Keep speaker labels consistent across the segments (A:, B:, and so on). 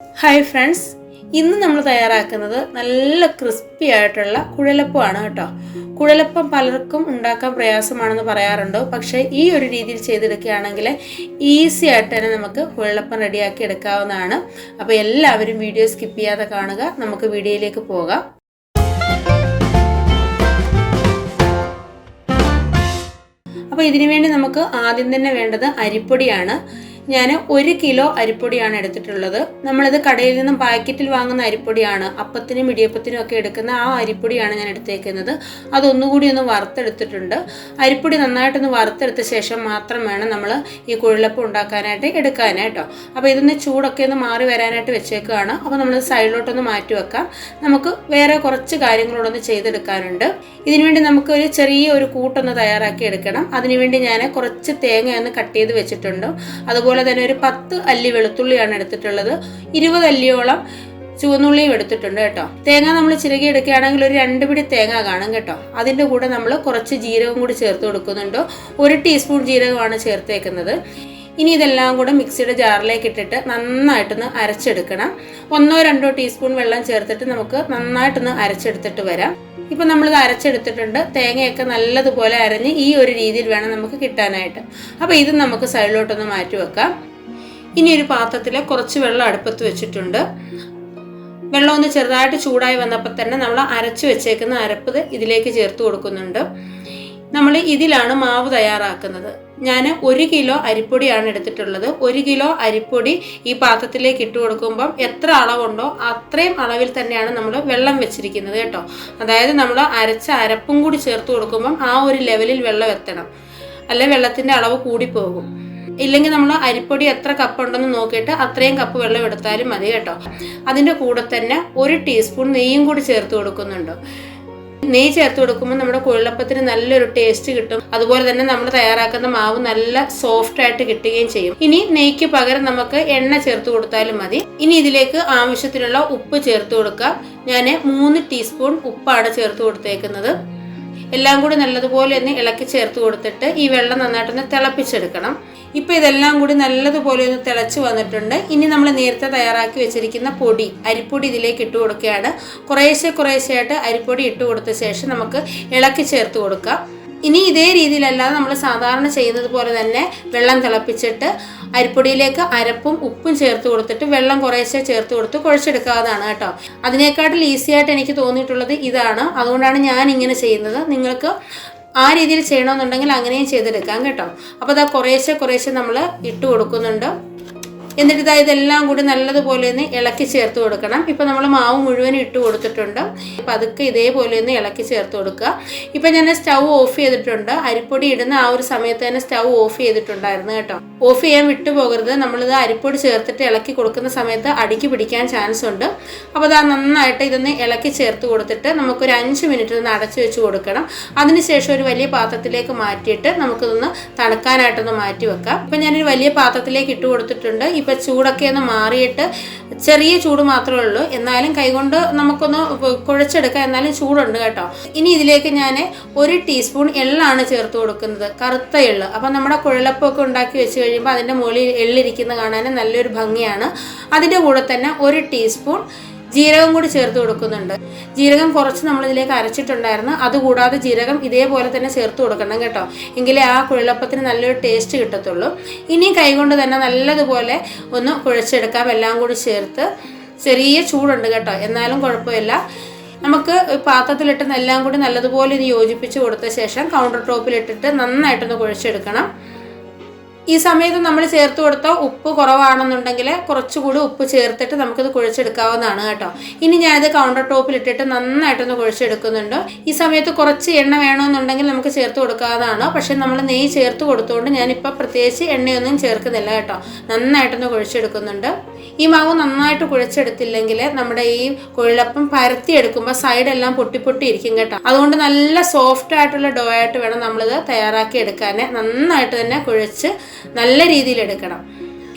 A: Hi friends, ഇന്ന് നമ്മൾ തയ്യാറാക്കുന്നത് നല്ല ക്രിസ്പി ആയിട്ടുള്ള കുഴലപ്പമാണ് കേട്ടോ. കുഴലപ്പം പലർക്കും ഉണ്ടാക്കാൻ പ്രയാസമാണെന്ന് പറയാറുണ്ട്. പക്ഷേ ഈ ഒരു രീതിയിൽ ചെയ്തെടുക്കുകയാണെങ്കിൽ ഈസി ആയിട്ട് തന്നെ നമുക്ക് കുഴലപ്പം റെഡിയാക്കി എടുക്കാവുന്നതാണ്. അപ്പോൾ എല്ലാവരും വീഡിയോ സ്കിപ്പ് ചെയ്യാതെ കാണുക. നമുക്ക് വീഡിയോയിലേക്ക് പോകാം. അപ്പോൾ ഇതിനു വേണ്ടി നമുക്ക് ആദ്യം തന്നെ വേണ്ടത് അരിപ്പൊടിയാണ്. ഞാൻ 1 കിലോ അരിപ്പൊടിയാണ് എടുത്തിട്ടുള്ളത്. നമ്മളിത് കടയിൽ നിന്നും പാക്കറ്റിൽ വാങ്ങുന്ന അരിപ്പൊടിയാണ്. അപ്പത്തിനും ഇടിയപ്പത്തിനും ഒക്കെ എടുക്കുന്ന ആ അരിപ്പൊടിയാണ് ഞാൻ എടുത്തേക്കുന്നത്. അതൊന്നുകൂടി ഒന്ന് വറുത്തെടുത്തിട്ടുണ്ട്. അരിപ്പൊടി നന്നായിട്ടൊന്ന് വറുത്തെടുത്ത ശേഷം മാത്രം വേണം നമ്മൾ ഈ കുഴലപ്പം ഉണ്ടാക്കാനായിട്ട് എടുക്കാനായിട്ടോ. അപ്പോൾ ഇതൊന്ന് ചൂടൊക്കെ ഒന്ന് മാറി വരാനായിട്ട് വെച്ചേക്കുകയാണ്. അപ്പോൾ നമ്മൾ സൈഡിലോട്ടൊന്ന് മാറ്റി വെക്കാം. നമുക്ക് വേറെ കുറച്ച് കാര്യങ്ങളോടൊന്ന് ചെയ്തെടുക്കാനുണ്ട്. ഇതിനുവേണ്ടി നമുക്ക് ഒരു ചെറിയ കൂട്ടൊന്ന് തയ്യാറാക്കി എടുക്കണം. അതിനുവേണ്ടി ഞാൻ കുറച്ച് തേങ്ങ ഒന്ന് കട്ട് ചെയ്ത് വെച്ചിട്ടുണ്ട്. അതുപോലെ തന്നെ ഒരു 10 അല്ലി വെളുത്തുള്ളിയാണ് എടുത്തിട്ടുള്ളത്. 20 അല്ലിയോളം ചുവന്നുള്ളിയും എടുത്തിട്ടുണ്ട് കേട്ടോ. തേങ്ങ നമ്മൾ ചിരകി എടുക്കുകയാണെങ്കിൽ ഒരു 2 പിടി തേങ്ങ കാണും കേട്ടോ. അതിൻ്റെ കൂടെ നമ്മൾ കുറച്ച് ജീരകം കൂടി ചേർത്ത് കൊടുക്കുന്നുണ്ട്. 1 ടീസ്പൂൺ ജീരകമാണ് ചേർത്തേക്കുന്നത്. ഇനി ഇതെല്ലാം കൂടെ മിക്സിയുടെ ജാറിലേക്ക് ഇട്ടിട്ട് നന്നായിട്ടൊന്ന് അരച്ചെടുക്കണം. 1-2 ടീസ്പൂൺ വെള്ളം ചേർത്തിട്ട് നമുക്ക് നന്നായിട്ടൊന്ന് അരച്ചെടുത്തിട്ട് വരാം. ഇപ്പം നമ്മളിത് അരച്ചെടുത്തിട്ടുണ്ട്. തേങ്ങയൊക്കെ നല്ലതുപോലെ അരഞ്ഞ് ഈ ഒരു രീതിയിൽ വേണം നമുക്ക് കിട്ടാനായിട്ട്. അപ്പോൾ ഇത് നമുക്ക് സൈഡിലോട്ടൊന്ന് മാറ്റി വെക്കാം. ഇനി ഒരു പാത്രത്തിൽ കുറച്ച് വെള്ളം അടുപ്പത്ത് വെച്ചിട്ടുണ്ട്. വെള്ളം ഒന്ന് ചെറുതായിട്ട് ചൂടായി വന്നപ്പോൾ തന്നെ നമ്മൾ അരച്ച് വെച്ചേക്കുന്ന അരപ്പ് ഇതിലേക്ക് ചേർത്ത് കൊടുക്കുന്നുണ്ട്. നമ്മൾ ഇതിലാണ് മാവ് തയ്യാറാക്കുന്നത്. ഞാൻ 1 കിലോ അരിപ്പൊടിയാണ് എടുത്തിട്ടുള്ളത്. 1 കിലോ അരിപ്പൊടി ഈ പാത്രത്തിലേക്ക് ഇട്ട് കൊടുക്കുമ്പം എത്ര അളവുണ്ടോ അത്രയും അളവിൽ തന്നെയാണ് നമ്മൾ വെള്ളം വെച്ചിരിക്കുന്നത് കേട്ടോ. അതായത് നമ്മൾ അരച്ച അരപ്പും കൂടി ചേർത്ത് കൊടുക്കുമ്പം ആ ഒരു ലെവലിൽ വെള്ളം എത്തണം. അല്ലെ വെള്ളത്തിൻ്റെ അളവ് കൂടിപ്പോകും. ഇല്ലെങ്കിൽ നമ്മൾ അരിപ്പൊടി എത്ര കപ്പ് ഉണ്ടെന്ന് നോക്കിയിട്ട് അത്രയും കപ്പ് വെള്ളം എടുത്താലും മതി കേട്ടോ. അതിൻ്റെ കൂടെ തന്നെ 1 ടീസ്പൂൺ നെയ്യും കൂടി ചേർത്ത് കൊടുക്കുന്നുണ്ട്. നെയ്യ് ചേർത്ത് കൊടുക്കുമ്പോൾ നമ്മുടെ കുഴലപ്പത്തിന് നല്ലൊരു ടേസ്റ്റ് കിട്ടും. അതുപോലെ തന്നെ നമ്മൾ തയ്യാറാക്കുന്ന മാവ് നല്ല സോഫ്റ്റ് ആയിട്ട് കിട്ടുകയും ചെയ്യും. ഇനി നെയ്ക്ക് പകരം നമുക്ക് എണ്ണ ചേർത്ത് കൊടുത്താലും മതി. ഇനി ഇതിലേക്ക് ആവശ്യത്തിനുള്ള ഉപ്പ് ചേർത്ത് കൊടുക്കാം. ഞാൻ 3 ടീസ്പൂൺ ഉപ്പാണ് ചേർത്ത് കൊടുത്തേക്കുന്നത്. എല്ലാം കൂടി നല്ലതുപോലെ ഒന്ന് ഇളക്കി ചേർത്ത് കൊടുത്തിട്ട് ഈ വെള്ളം നന്നായിട്ടൊന്ന് തിളപ്പിച്ചെടുക്കണം. ഇപ്പം ഇതെല്ലാം കൂടി നല്ലതുപോലെ ഒന്ന് തിളച്ച് വന്നിട്ടുണ്ട്. ഇനി നമ്മൾ നേരത്തെ തയ്യാറാക്കി വെച്ചിരിക്കുന്ന അരിപ്പൊടി ഇതിലേക്ക് ഇട്ട് കൊടുക്കുകയാണ്. കുറേശ്ശെയായിട്ട് അരിപ്പൊടി ഇട്ട് കൊടുത്ത ശേഷം നമുക്ക് ഇളക്കി ചേർത്ത് കൊടുക്കാം. ഇനി ഇതേ രീതിയിലല്ലാതെ നമ്മൾ സാധാരണ ചെയ്യുന്നത് പോലെ തന്നെ വെള്ളം തിളപ്പിച്ചിട്ട് അരിപ്പൊടിയിലേക്ക് അരപ്പും ഉപ്പും ചേർത്ത് കൊടുത്തിട്ട് വെള്ളം കുറേശ്ശെ ചേർത്ത് കൊടുത്ത് കുഴച്ചെടുക്കാവുന്നതാണ് കേട്ടോ. അതിനേക്കാട്ടിൽ ഈസി ആയിട്ട് എനിക്ക് തോന്നിയിട്ടുള്ളത് ഇതാണ്. അതുകൊണ്ടാണ് ഞാൻ ഇങ്ങനെ ചെയ്യുന്നത്. നിങ്ങൾക്ക് ആ രീതിയിൽ ചെയ്യണമെന്നുണ്ടെങ്കിൽ അങ്ങനെയും ചെയ്തെടുക്കാം കേട്ടോ. അപ്പോൾ അതാ കുറേശ്ശെ നമ്മൾ ഇട്ട് കൊടുക്കുന്നുണ്ട്. എന്നിട്ട് ഇതെല്ലാം കൂടി നല്ലതുപോലെ ഒന്ന് ഇളക്കി ചേർത്ത് കൊടുക്കണം. ഇപ്പം നമ്മൾ മാവ് മുഴുവനും ഇട്ട് കൊടുത്തിട്ടുണ്ട്. അപ്പം അതൊക്കെ ഇതേപോലെ ഒന്ന് ഇളക്കി ചേർത്ത് കൊടുക്കുക. ഇപ്പം ഞാൻ സ്റ്റൗ ഓഫ് ചെയ്തിട്ടുണ്ട്. അരിപ്പൊടി ഇടുന്ന ആ ഒരു സമയത്ത് തന്നെ സ്റ്റൗ ഓഫ് ചെയ്തിട്ടുണ്ടായിരുന്നു കേട്ടോ. ഓഫ് ചെയ്യാൻ വിട്ടുപോകരുത്. നമ്മളിത് അരിപ്പൊടി ചേർത്തിട്ട് ഇളക്കി കൊടുക്കുന്ന സമയത്ത് അടിക്ക് പിടിക്കാൻ ചാൻസ് ഉണ്ട്. അപ്പോൾ അത് നന്നായിട്ട് ഇതൊന്ന് ഇളക്കി ചേർത്ത് കൊടുത്തിട്ട് നമുക്കൊരു 5 മിനിറ്റ് ഒന്ന് അടച്ചു വെച്ച് കൊടുക്കണം. അതിനുശേഷം ഒരു വലിയ പാത്രത്തിലേക്ക് മാറ്റിയിട്ട് നമുക്കിതൊന്ന് തണുക്കാനായിട്ടൊന്ന് മാറ്റി വെക്കാം. ഇപ്പം ഞാനൊരു വലിയ പാത്രത്തിലേക്ക് ഇട്ട് കൊടുത്തിട്ടുണ്ട്. ഇപ്പം ചൂടൊക്കെ ഒന്ന് മാറിയിട്ട് ചെറിയ ചൂട് മാത്രമേ ഉള്ളൂ. എന്നാലും കൈകൊണ്ട് നമുക്കൊന്ന് കുഴച്ചെടുക്കാം. എന്നാലും ചൂടുണ്ട് കേട്ടോ. ഇനി ഇതിലേക്ക് ഞാൻ 1 ടീസ്പൂൺ എള്ളാണ് ചേർത്ത് കൊടുക്കുന്നത്. കറുത്ത എള്ള്. അപ്പം നമ്മുടെ കുഴലപ്പമൊക്കെ ഉണ്ടാക്കി വെച്ച് കഴിയുമ്പോൾ അതിൻ്റെ മുകളിൽ എള്ളിരിക്കുന്ന കാണാൻ നല്ലൊരു ഭംഗിയാണ്. അതിൻ്റെ കൂടെ തന്നെ 1 ടീസ്പൂൺ ജീരകം കൂടി ചേർത്ത് കൊടുക്കുന്നുണ്ട്. ജീരകം കുറച്ച് നമ്മളിതിലേക്ക് അരച്ചിട്ടുണ്ടായിരുന്നു. അതുകൂടാതെ ജീരകം ഇതേപോലെ തന്നെ ചേർത്ത് കൊടുക്കണം കേട്ടോ. എങ്കിലേ ആ കുഴലപ്പത്തിന് നല്ലൊരു ടേസ്റ്റ് കിട്ടത്തുള്ളൂ. ഇനി കൈകൊണ്ട് തന്നെ നല്ലതുപോലെ ഒന്ന് കുഴച്ചെടുക്കാം. എല്ലാം കൂടി ചേർത്ത് ചെറിയ ചൂടുണ്ട് കേട്ടോ. എന്നാലും കുഴപ്പമില്ല. നമുക്ക് പാത്രത്തിലിട്ട് എല്ലാം കൂടി നല്ലതുപോലെ ഇത് യോജിപ്പിച്ച് കൊടുത്ത ശേഷം കൗണ്ടർ ടോപ്പിലിട്ടിട്ട് നന്നായിട്ടൊന്ന് കുഴച്ചെടുക്കണം. ഈ സമയത്ത് നമ്മൾ ചേർത്ത് കൊടുത്ത ഉപ്പ് കുറവാണെന്നുണ്ടെങ്കിൽ കുറച്ചുകൂടി ഉപ്പ് ചേർത്തിട്ട് നമുക്കിത് കുഴച്ചെടുക്കാവുന്നതാണ് കേട്ടോ. ഇനി ഞാനിത് കൗണ്ടർ ടോപ്പിലിട്ടിട്ട് നന്നായിട്ടൊന്ന് കുഴച്ചെടുക്കുന്നുണ്ട്. ഈ സമയത്ത് കുറച്ച് എണ്ണ വേണമെന്നുണ്ടെങ്കിൽ നമുക്ക് ചേർത്ത് കൊടുക്കാവുന്നതാണ്. പക്ഷെ നമ്മൾ നെയ്യ് ചേർത്ത് കൊടുത്തുകൊണ്ട് ഞാനിപ്പോൾ പ്രത്യേകിച്ച് എണ്ണയൊന്നും ചേർക്കുന്നില്ല കേട്ടോ. നന്നായിട്ടൊന്ന് കുഴച്ചെടുക്കുന്നുണ്ട്. ഈ മാവ് നന്നായിട്ട് കുഴച്ചെടുത്തില്ലെങ്കിൽ നമ്മുടെ ഈ കുഴലപ്പം പരത്തിയെടുക്കുമ്പോൾ സൈഡെല്ലാം പൊട്ടി ഇരിക്കും കേട്ടോ. അതുകൊണ്ട് നല്ല സോഫ്റ്റ് ആയിട്ടുള്ള ഡോ ആയിട്ട് വേണം നമ്മളിത് തയ്യാറാക്കി എടുക്കാൻ. നന്നായിട്ട് തന്നെ കുഴച്ച് നല്ല രീതിയിൽ എടുക്കണം.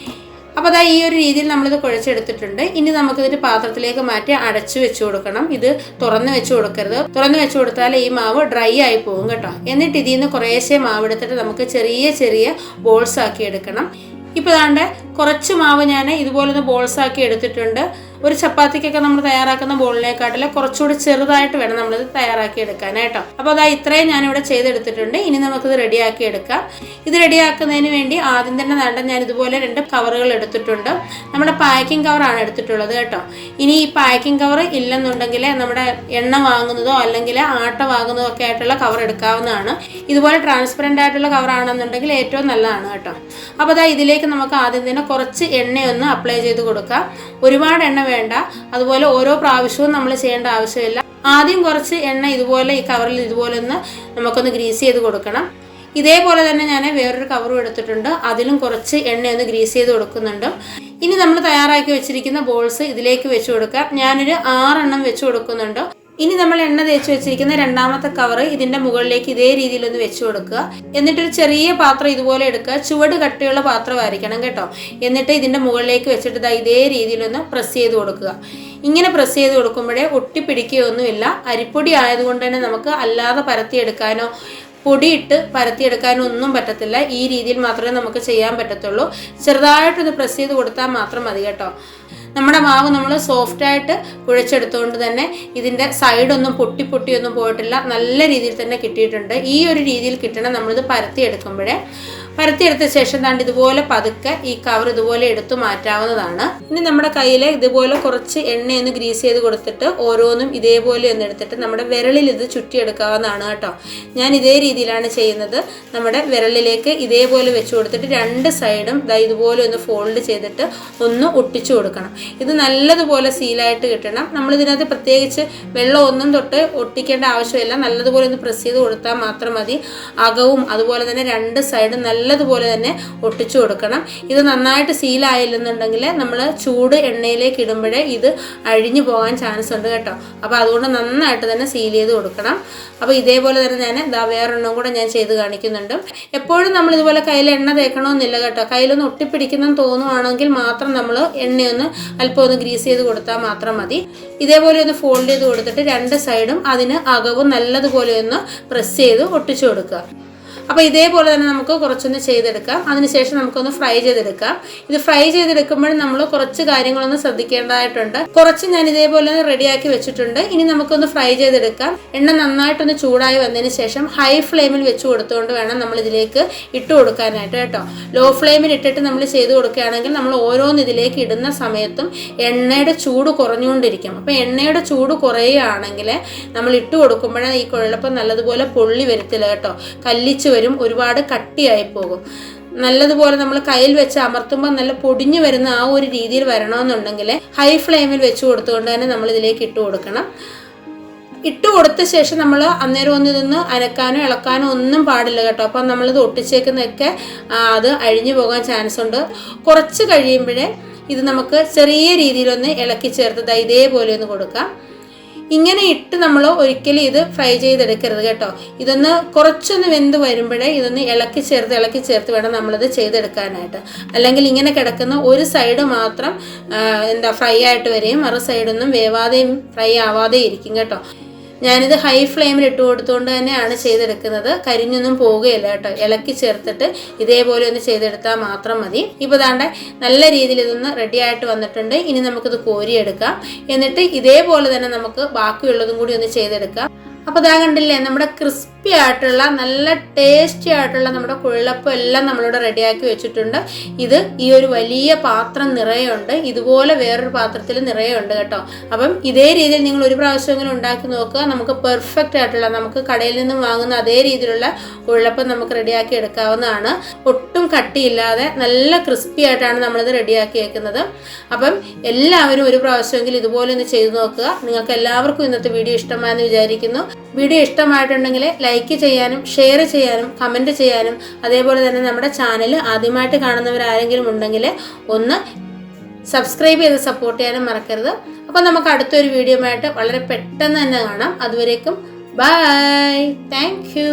A: അപ്പോൾ അതാ ഈ ഒരു രീതിയിൽ നമ്മളിത് കുഴച്ചെടുത്തിട്ടുണ്ട്. ഇനി നമുക്കിതൊരു പാത്രത്തിലേക്ക് മാറ്റി അടച്ചു വെച്ച് കൊടുക്കണം. ഇത് തുറന്ന് വെച്ച് കൊടുക്കരുത്. തുറന്ന് വെച്ച് കൊടുത്താൽ ഈ മാവ് ഡ്രൈ ആയി പോകും കേട്ടോ. എന്നിട്ട് ഇതിൽ നിന്ന് കുറേശ്ശെ മാവ് എടുത്തിട്ട് നമുക്ക് ചെറിയ ബോൾസ് ആക്കി എടുക്കണം. ഇപ്പോൾ ദാണ്ട് കുറച്ച് മാവ് ഞാൻ ഇതുപോലൊന്ന് ബോൾസാക്കി എടുത്തിട്ടുണ്ട്. ഒരു ചപ്പാത്തിക്കൊക്കെ നമ്മൾ തയ്യാറാക്കുന്ന ബോളിനെക്കാട്ടിൽ കുറച്ചുകൂടി ചെറുതായിട്ട് വേണം നമ്മളിത് തയ്യാറാക്കി എടുക്കാനായിട്ടോ. അപ്പോൾ അതാ ഇത്രയും ഞാനിവിടെ ചെയ്തെടുത്തിട്ടുണ്ട്. ഇനി നമുക്കിത് റെഡിയാക്കി എടുക്കാം. ഇത് റെഡിയാക്കുന്നതിന് വേണ്ടി ആദ്യം തന്നെ ഞാൻ ഇതുപോലെ 2 കവറുകൾ എടുത്തിട്ടുണ്ട്. നമ്മുടെ പാക്കിംഗ് കവറാണ് എടുത്തിട്ടുള്ളത് കേട്ടോ. ഇനി ഈ പാക്കിംഗ് കവർ ഇല്ലെന്നുണ്ടെങ്കിൽ നമ്മുടെ എണ്ണ വാങ്ങുന്നതോ അല്ലെങ്കിൽ ആട്ട വാങ്ങുന്നതോ ഒക്കെ ആയിട്ടുള്ള കവർ എടുക്കാവുന്നതാണ്. ഇതുപോലെ ട്രാൻസ്പെറൻ്റ് ആയിട്ടുള്ള കവറാണെന്നുണ്ടെങ്കിൽ ഏറ്റവും നല്ലതാണ് കേട്ടോ. അപ്പോൾ അതാ ഇതിലേക്ക് നമുക്ക് ആദ്യം തന്നെ കുറച്ച് എണ്ണയൊന്ന് അപ്ലൈ ചെയ്ത് കൊടുക്കാം. ഒരുപാട് എണ്ണ വേണ്ട. അതുപോലെ ഓരോ പ്രാവശ്യവും നമ്മൾ ചെയ്യേണ്ട ആവശ്യമില്ല. ആദ്യം കുറച്ച് എണ്ണ ഇതുപോലെ ഈ കവറിൽ ഇതുപോലെ നമുക്കൊന്ന് ഗ്രീസ് ചെയ്ത് കൊടുക്കണം. ഇതേപോലെ തന്നെ ഞാൻ വേറൊരു കവറും എടുത്തിട്ടുണ്ട്. അതിലും കുറച്ച് എണ്ണയൊന്ന് ഗ്രീസ് ചെയ്ത് കൊടുക്കുന്നുണ്ട്. ഇനി നമ്മൾ തയ്യാറാക്കി വെച്ചിരിക്കുന്ന ബോൾസ് ഇതിലേക്ക് വെച്ച് കൊടുക്കാം. ഞാനൊരു 6 എണ്ണം വെച്ച് കൊടുക്കുന്നുണ്ട്. ഇനി നമ്മൾ എണ്ണ തേച്ച് വെച്ചിരിക്കുന്ന രണ്ടാമത്തെ കവർ ഇതിൻ്റെ മുകളിലേക്ക് ഇതേ രീതിയിലൊന്ന് വെച്ച് കൊടുക്കുക. എന്നിട്ടൊരു ചെറിയ പാത്രം ഇതുപോലെ എടുക്കുക. ചുവട് കട്ടിയുള്ള പാത്രമായിരിക്കണം കേട്ടോ. എന്നിട്ട് ഇതിൻ്റെ മുകളിലേക്ക് വെച്ചിട്ട് ഇതേ രീതിയിലൊന്ന് പ്രസ് ചെയ്ത് കൊടുക്കുക. ഇങ്ങനെ പ്രസ് ചെയ്ത് കൊടുക്കുമ്പോഴേ ഒട്ടിപ്പിടിക്കുകയൊന്നുമില്ല. അരിപ്പൊടി ആയതുകൊണ്ട് തന്നെ നമുക്ക് അല്ലാതെ പരത്തിയെടുക്കാനോ പൊടിയിട്ട് പരത്തിയെടുക്കാനോ ഒന്നും പറ്റത്തില്ല. ഈ രീതിയിൽ മാത്രമേ നമുക്ക് ചെയ്യാൻ പറ്റത്തുള്ളൂ. ചെറുതായിട്ടൊന്ന് പ്രസ് ചെയ്ത് കൊടുത്താൽ മാത്രം മതി കേട്ടോ. നമ്മുടെ മാവ് നമ്മൾ സോഫ്റ്റായിട്ട് കുഴച്ചെടുത്തുകൊണ്ട് തന്നെ ഇതിൻ്റെ സൈഡൊന്നും പൊട്ടിയൊന്നും പോയിട്ടില്ല. നല്ല രീതിയിൽ തന്നെ കിട്ടിയിട്ടുണ്ട്. ഈ ഒരു രീതിയിൽ കിട്ടണം നമ്മളിത് പരത്തിയെടുത്ത ശേഷം ഇതുപോലെ പതുക്കെ ഈ കവർ ഇതുപോലെ എടുത്തു മാറ്റാവുന്നതാണ്. ഇനി നമ്മുടെ കയ്യിൽ ഇതുപോലെ കുറച്ച് എണ്ണയൊന്ന് ഗ്രീസ് ചെയ്ത് കൊടുത്തിട്ട് ഓരോന്നും ഇതേപോലെ ഒന്ന് എടുത്തിട്ട് നമ്മുടെ വിരലിൽ ഇത് ചുറ്റിയെടുക്കാവുന്നതാണ് കേട്ടോ. ഞാൻ ഇതേ രീതിയിലാണ് ചെയ്യുന്നത്. നമ്മുടെ വിരലിലേക്ക് ഇതേപോലെ വെച്ച് കൊടുത്തിട്ട് 2 സൈഡും ഇതുപോലെ ഒന്ന് ഫോൾഡ് ചെയ്തിട്ട് ഒന്ന് ഒട്ടിച്ചു കൊടുക്കണം. ഇത് നല്ലതുപോലെ സീലായിട്ട് കിട്ടണം. നമ്മളിതിനകത്ത് പ്രത്യേകിച്ച് വെള്ളമൊന്നും തൊട്ട് ഒട്ടിക്കേണ്ട ആവശ്യമില്ല. നല്ലതുപോലെ ഒന്ന് പ്രസ് ചെയ്ത് കൊടുത്താൽ മാത്രം മതി. അകവും അതുപോലെ തന്നെ 2 സൈഡും നല്ലതുപോലെ തന്നെ ഒട്ടിച്ചു കൊടുക്കണം. ഇത് നന്നായിട്ട് സീലായില്ലെന്നുണ്ടെങ്കിൽ നമ്മൾ ചൂട് എണ്ണയിലേക്ക് ഇടുമ്പോഴേ ഇത് അഴിഞ്ഞു പോകാൻ ചാൻസ് ഉണ്ട് കേട്ടോ. അപ്പോൾ അതുകൊണ്ട് നന്നായിട്ട് തന്നെ സീൽ ചെയ്ത് കൊടുക്കണം. അപ്പോൾ ഇതേപോലെ തന്നെ ഞാൻ വേറൊരെണ്ണം കൂടെ ഞാൻ ചെയ്ത് കാണിക്കുന്നുണ്ട്. എപ്പോഴും നമ്മൾ ഇതുപോലെ കയ്യിൽ എണ്ണ തേക്കണമെന്നില്ല കേട്ടോ. കയ്യിലൊന്ന് ഒട്ടിപ്പിടിക്കുന്നെന്ന് തോന്നുവാണെങ്കിൽ മാത്രം നമ്മൾ എണ്ണയൊന്ന് അല്പം ഒന്ന് ഗ്രീസ് ചെയ്ത് കൊടുത്താൽ മാത്രം മതി. ഇതേപോലെ ഒന്ന് ഫോൾഡ് ചെയ്ത് കൊടുത്തിട്ട് 2 സൈഡും അതിന് അകവും നല്ലതുപോലെ ഒന്ന് പ്രസ് ചെയ്ത് ഒട്ടിച്ചു കൊടുക്കുക. അപ്പോൾ ഇതേപോലെ തന്നെ നമുക്ക് കുറച്ചൊന്ന് ചെയ്തെടുക്കാം. അതിനുശേഷം നമുക്കൊന്ന് ഫ്രൈ ചെയ്തെടുക്കാം. ഇത് ഫ്രൈ ചെയ്തെടുക്കുമ്പോൾ നമ്മൾ കുറച്ച് കാര്യങ്ങളൊന്ന് ശ്രദ്ധിക്കേണ്ടതായിട്ടുണ്ട്. കുറച്ച് ഞാൻ ഇതേപോലെ റെഡിയാക്കി വെച്ചിട്ടുണ്ട്. ഇനി നമുക്കൊന്ന് ഫ്രൈ ചെയ്തെടുക്കാം. എണ്ണ നന്നായിട്ടൊന്ന് ചൂടായി വന്നതിന് ശേഷം ഹൈ ഫ്ലെയിമിൽ വെച്ച് കൊടുത്തുകൊണ്ട് വേണം നമ്മൾ ഇതിലേക്ക് ഇട്ട് കൊടുക്കാനായിട്ട് കേട്ടോ. ലോ ഫ്ലെയിമിൽ ഇട്ടിട്ട് നമ്മൾ ചെയ്ത് കൊടുക്കുകയാണെങ്കിൽ നമ്മൾ ഓരോന്ന് ഇതിലേക്ക് ഇടുന്ന സമയത്തും എണ്ണയുടെ ചൂട് കുറഞ്ഞുകൊണ്ടിരിക്കും. അപ്പോൾ എണ്ണയുടെ ചൂട് കുറയുകയാണെങ്കിൽ നമ്മൾ ഇട്ട് കൊടുക്കുമ്പോഴേ ഈ കുഴലപ്പം നല്ലതുപോലെ പൊള്ളി വരത്തില്ല കേട്ടോ. കല്ലിച്ച് വരും, ഒരുപാട് കട്ടിയായി പോകും. നല്ലതുപോലെ നമ്മൾ കയ്യിൽ വെച്ച് അമർത്തുമ്പോൾ നല്ല പൊടിഞ്ഞു വരുന്ന ആ ഒരു രീതിയിൽ വരണമെന്നുണ്ടെങ്കിൽ ഹൈ ഫ്ലെയിമിൽ വെച്ച് കൊടുത്തുകൊണ്ട് തന്നെ നമ്മൾ ഇതിലേക്ക് ഇട്ട് കൊടുക്കണം. ഇട്ട് കൊടുത്ത ശേഷം നമ്മൾ അന്നേരം ഒന്നും ഇതൊന്ന് അനക്കാനോ ഇളക്കാനോ ഒന്നും പാടില്ല കേട്ടോ. അപ്പം നമ്മളിത് ഒട്ടിച്ചേക്കുന്നതൊക്കെ അത് അഴിഞ്ഞു പോകാൻ ചാൻസ് ഉണ്ട്. കുറച്ച് കഴിയുമ്പോഴേ ഇത് നമുക്ക് ചെറിയ രീതിയിലൊന്ന് ഇളക്കി ചേർത്ത് ഇതേപോലെ ഒന്ന് കൊടുക്കാം. ഇങ്ങനെ ഇട്ട് നമ്മൾ ഒരിക്കലും ഇത് ഫ്രൈ ചെയ്തെടുക്കരുത് കേട്ടോ. ഇതൊന്ന് കുറച്ചൊന്ന് വെന്ത് വരുമ്പോഴേ ഇതൊന്ന് ഇളക്കി ചേർത്ത് വേണം നമ്മളിത് ചെയ്തെടുക്കാനായിട്ട്. അല്ലെങ്കിൽ ഇങ്ങനെ കിടക്കുന്ന ഒരു സൈഡ് മാത്രം ഫ്രൈ ആയിട്ട് വരികയും മറു സൈഡൊന്നും വേവാതെയും ഫ്രൈ ആവാതെയും ഇരിക്കും കേട്ടോ. ഞാനിത് ഹൈ ഫ്ലെയിമിൽ ഇട്ട് കൊടുത്തുകൊണ്ട് തന്നെയാണ് ചെയ്തെടുക്കുന്നത്. കരിഞ്ഞൊന്നും പോവുകയില്ല കേട്ടോ. ഇളക്കി ചേർത്തിട്ട് ഇതേപോലെ ഒന്ന് ചെയ്തെടുത്താൽ മാത്രം മതി. ഇപ്പോൾ ദാണ്ടെ നല്ല രീതിയിൽ ഇതൊന്ന് റെഡി ആയിട്ട് വന്നിട്ടുണ്ട്. ഇനി നമുക്കിത് കോരിയെടുക്കാം. എന്നിട്ട് ഇതേപോലെ തന്നെ നമുക്ക് ബാക്കിയുള്ളതും കൂടി ഒന്ന് ചെയ്തെടുക്കാം. അപ്പോൾ ഇതാ കണ്ടില്ലേ, നമ്മുടെ ക്രിസ്പി ആയിട്ടുള്ള നല്ല ടേസ്റ്റി ആയിട്ടുള്ള നമ്മുടെ കുഴലപ്പം എല്ലാം നമ്മളിവിടെ റെഡിയാക്കി വെച്ചിട്ടുണ്ട്. ഇത് ഈ ഒരു വലിയ പാത്രം നിറയുണ്ട്. ഇതുപോലെ വേറൊരു പാത്രത്തിൽ നിറയുണ്ട് കേട്ടോ. അപ്പം ഇതേ രീതിയിൽ നിങ്ങൾ ഒരു പ്രാവശ്യമെങ്കിലും ഉണ്ടാക്കി നോക്കുക. നമുക്ക് പെർഫെക്റ്റ് ആയിട്ടുള്ള നമുക്ക് കടയിൽ നിന്നും വാങ്ങുന്ന അതേ രീതിയിലുള്ള കുഴലപ്പം നമുക്ക് റെഡിയാക്കി എടുക്കാവുന്നതാണ്. ഒട്ടും കട്ടിയില്ലാതെ നല്ല ക്രിസ്പി ആയിട്ടാണ് നമ്മളിത് റെഡിയാക്കി വെക്കുന്നത്. അപ്പം എല്ലാവരും ഒരു പ്രാവശ്യമെങ്കിലും ഇതുപോലെ ഒന്ന് ചെയ്തു നോക്കുക. നിങ്ങൾക്ക് എല്ലാവർക്കും ഇന്നത്തെ വീഡിയോ ഇഷ്ടമായെന്ന് വിചാരിക്കുന്നു. വീഡിയോ ഇഷ്ടമായിട്ടുണ്ടെങ്കിൽ ലൈക്ക് ചെയ്യാനും ഷെയർ ചെയ്യാനും കമൻറ്റ് ചെയ്യാനും അതേപോലെ തന്നെ നമ്മുടെ ചാനൽ ആദ്യമായിട്ട് കാണുന്നവരാരെങ്കിലും ഉണ്ടെങ്കിൽ ഒന്ന് സബ്സ്ക്രൈബ് ചെയ്ത് സപ്പോർട്ട് ചെയ്യാനും മറക്കരുത്. അപ്പോൾ നമുക്ക് അടുത്തൊരു വീഡിയോ ആയിട്ട് വളരെ പെട്ടെന്ന് തന്നെ കാണാം. അതുവരേക്കും ബൈ. Thank you.